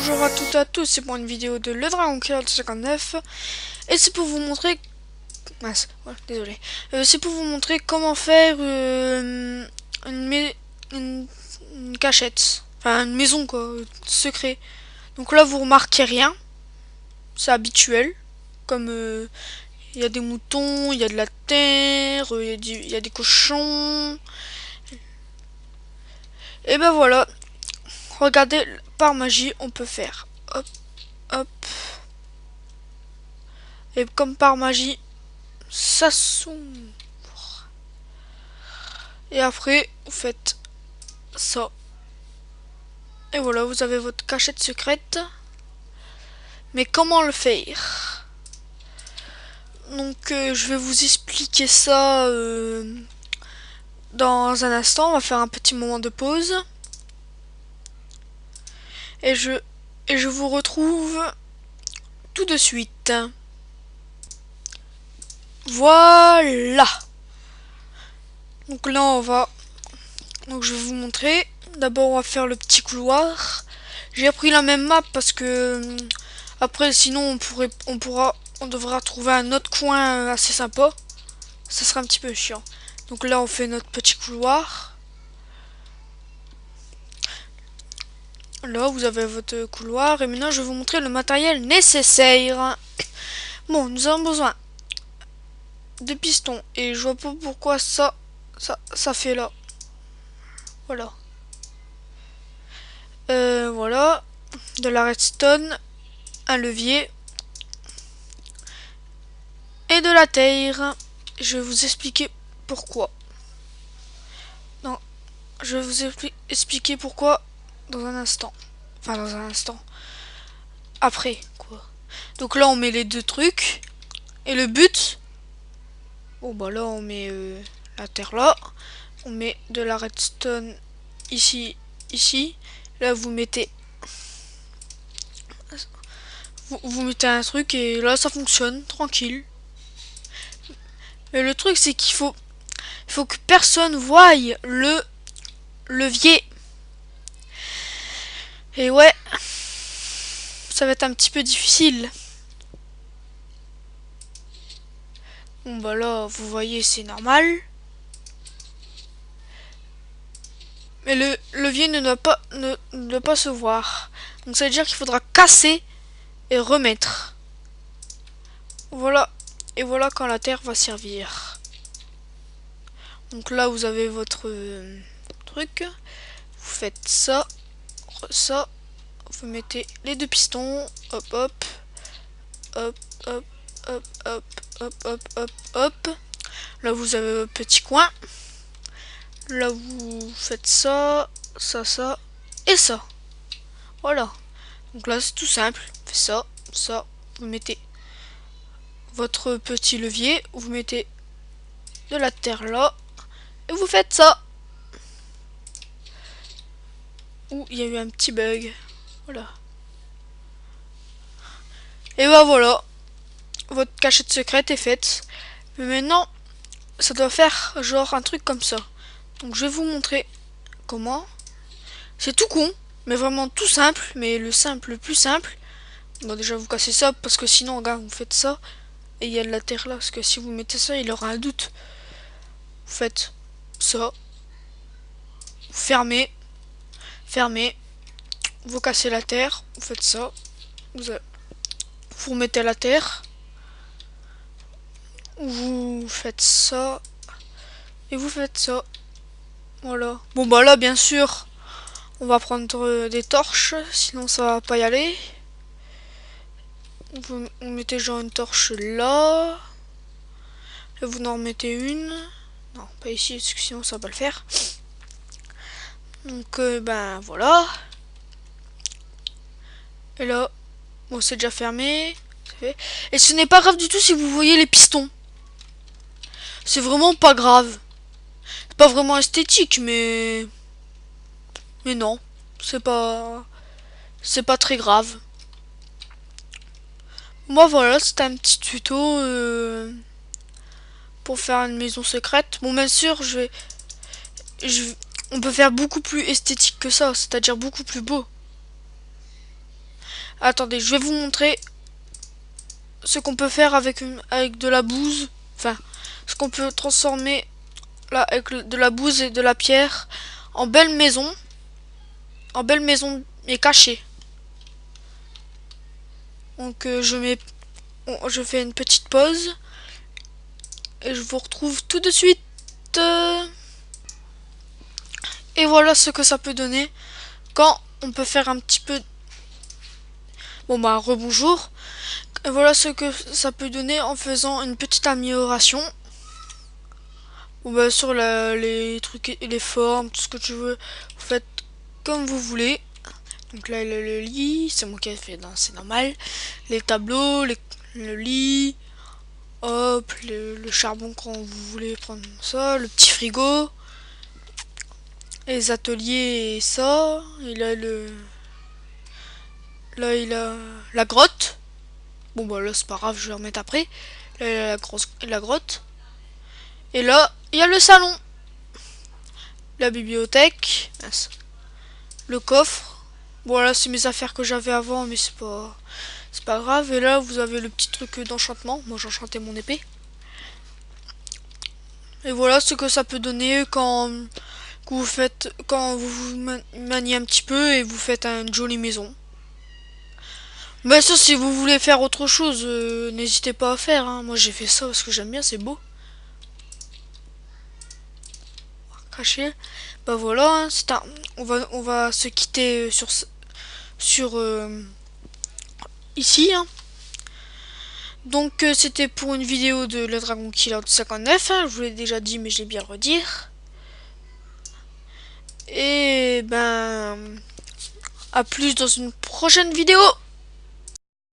Bonjour à toutes et à tous, c'est pour une vidéo de Le Dragon Killer 59 et c'est pour vous montrer... Mince, ouais, désolé. C'est pour vous montrer comment faire une, une cachette. Enfin, une maison quoi, secret. Donc là, vous remarquez rien, c'est habituel. Comme il y a des moutons, il y a de la terre, il y a des cochons. Et ben voilà, regardez, par magie, on peut faire. Hop, hop. Et comme par magie, ça s'ouvre. Et après, vous faites ça. Et voilà, vous avez votre cachette secrète. Mais comment le faire? Donc, je vais vous expliquer ça dans un instant. On va faire un petit moment de pause. Et je vous retrouve tout de suite. Voilà. Donc là, donc je vais vous montrer. D'abord, on va faire le petit couloir. J'ai pris la même map parce que après, sinon, on devra trouver un autre coin assez sympa. Ça sera un petit peu chiant. Donc là, on fait notre petit couloir. Là, vous avez votre couloir. Et maintenant, je vais vous montrer le matériel nécessaire. Bon, nous avons besoin de pistons. Et je vois pas pourquoi ça fait là. Voilà. Voilà. De la redstone. Un levier. Et de la terre. Je vais vous expliquer pourquoi. Non, je vais vous expliquer pourquoi dans un instant. Enfin, dans un instant. Après, quoi. Donc là, on met les deux trucs. Et le but... Bon, bah là, on met la terre là. On met de la redstone ici, ici. Là, vous mettez... Vous mettez un truc et là, ça fonctionne. Tranquille. Mais le truc, c'est qu'il faut que personne voie le levier. Et ouais, ça va être un petit peu difficile. Bon bah là, vous voyez, c'est normal. Mais le levier ne doit pas se voir. Donc ça veut dire qu'il faudra casser et remettre. Voilà. Et voilà quand la terre va servir. Donc là, vous avez votre truc. Vous faites ça, ça. Vous mettez les deux pistons. Hop, hop. Hop, hop, hop, hop, hop, hop, hop, hop. Là, vous avez votre petit coin. Là, vous faites ça, ça, ça et ça. Voilà. Donc là, c'est tout simple. Fait ça, ça. Vous mettez votre petit levier. Vous mettez de la terre là. Et vous faites ça. Ouh, il y a eu un petit bug. Voilà. Et bah voilà. Votre cachette secrète est faite. Mais maintenant, ça doit faire genre un truc comme ça. Donc je vais vous montrer comment. C'est tout con, mais vraiment tout simple. Mais le plus simple. Bon, déjà vous cassez ça parce que sinon, regarde, vous faites ça. Et il y a de la terre là. Parce que si vous mettez ça, il aura un doute. Vous faites ça. Vous fermez. Fermez. Vous cassez la terre. Vous faites ça. Vous remettez la terre. Vous faites ça. Et vous faites ça. Voilà. Bon bah là, bien sûr, on va prendre des torches. Sinon, ça va pas y aller. Vous mettez genre une torche là. Là, vous en remettez une. Non, pas ici, parce que sinon ça va pas le faire. Donc, ben voilà. Et là, bon, c'est déjà fermé. Fait. Et ce n'est pas grave du tout si vous voyez les pistons. C'est vraiment pas grave. C'est pas vraiment esthétique, mais non, c'est pas très grave. Moi voilà, c'était un petit tuto pour faire une maison secrète. Bon, bien sûr, on peut faire beaucoup plus esthétique que ça, c'est-à-dire beaucoup plus beau. Attendez, je vais vous montrer ce qu'on peut faire avec de la bouse. Enfin, ce qu'on peut transformer là avec de la bouse et de la pierre en belle maison. En belle maison mais cachée. Donc je fais une petite pause. Et je vous retrouve tout de suite. Et voilà ce que ça peut donner quand on peut faire un petit peu... Bon bah rebonjour. Et voilà ce que ça peut donner en faisant une petite amélioration. Bon bah sur les trucs, les formes, tout ce que tu veux, vous faites comme vous voulez. Donc là le lit, c'est moi qui ai fait, c'est normal. Les tableaux, le lit, hop, le charbon quand vous voulez prendre ça, le petit frigo, les ateliers et ça. Et là il a la grotte. Bon bah là c'est pas grave, je vais remettre après. Là il a la grotte. Et là il y a le salon, la bibliothèque, le coffre. Voilà, c'est mes affaires que j'avais avant, mais c'est pas grave. Et là vous avez le petit truc d'enchantement. Moi j'enchantais mon épée. Et voilà ce que ça peut donner quand vous maniez un petit peu et vous faites une jolie maison. Mais ça, si vous voulez faire autre chose, n'hésitez pas à faire. Hein. Moi, j'ai fait ça parce que j'aime bien, c'est beau. Cracher. Bah voilà, hein, on va se quitter sur ici. Hein. Donc, c'était pour une vidéo de le Dragon Killer de 59. Hein. Je vous l'ai déjà dit, mais je l'ai bien redire. Et ben, à plus dans une prochaine vidéo.